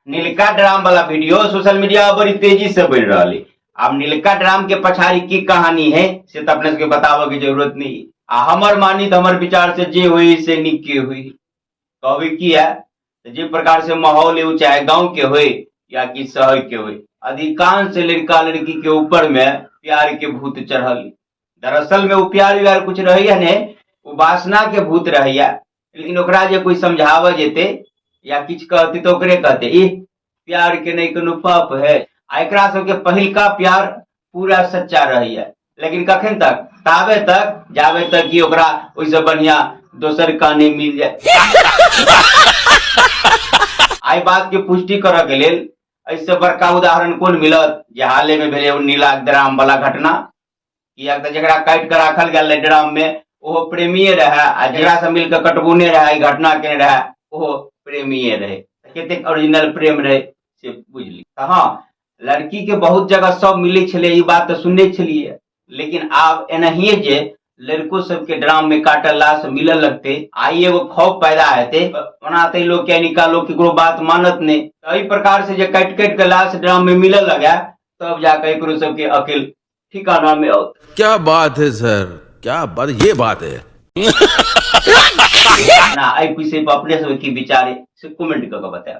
नीलका drum वाला video social media बड़ी तेजी से बढ़ रहा है। अब नीलका ड्राम के पछाड़ी की कहानी है से तो अपने सबके बतावे की जरूरत नहीं। आ हमर मानी तो हमर विचार से जे हुई से निके हुई कहबी की है। जे प्रकार से माहौल है चाहे गांव के हो या कि शहर के हो, अधिकांश लड़का लड़की के ऊपर में प्यार के भूत चढ़ल। दरअसल में वो प्यार व्यार कुछ रही है ने, वो वासना के भूत रही है। लेकिन ओकरा जे कोई समझावा जेते या किछ कहते तो ओकरे कहते ई प्यार के नहीं कोनो पाप है। आ एकरा सबके पहिलका प्यार पूरा सच्चा रही है, लेकिन कखन तक ताबे तक जाबे तक कि ओकरा ओइसे बढ़िया दोसर काने मिल जाए। आई बात के पुष्टि करऽ के लेल ऐसे बड़का उदाहरण कोन मिलत जे हाले में भेले नीला ड्राम वाला घटना। किया तो जरा काट कर राखल गया ड्राम में ओहो प्रेमीय रहे, आ जरा से मिलकर कटबुने रहे घटना के रहे ओहो प्रेमीय रहे। केते ओरिजिनल प्रेम रहे से बुझली। हाँ, लड़की के बहुत जगह सब मिले छले, ई बात तो सुनने छलिए। लेकिन अब एनाहिए जे लड़को सबके ड्राम में काटल लाश मिले लगते, आई एगो खौफ पैदा हेते। ओनाते लोग क्या निकालो केकरो बात मानत नहीं। तो एहि प्रकार से जे काट काट के लाश ड्राम में मिले लगा तब जाकर एकरो सबके अकिल ठिकाना में आओ। क्या बात है सर, क्या बात, ये बात है ना आई पीछे अपने सब की विचारे से कमेंट करके बताया।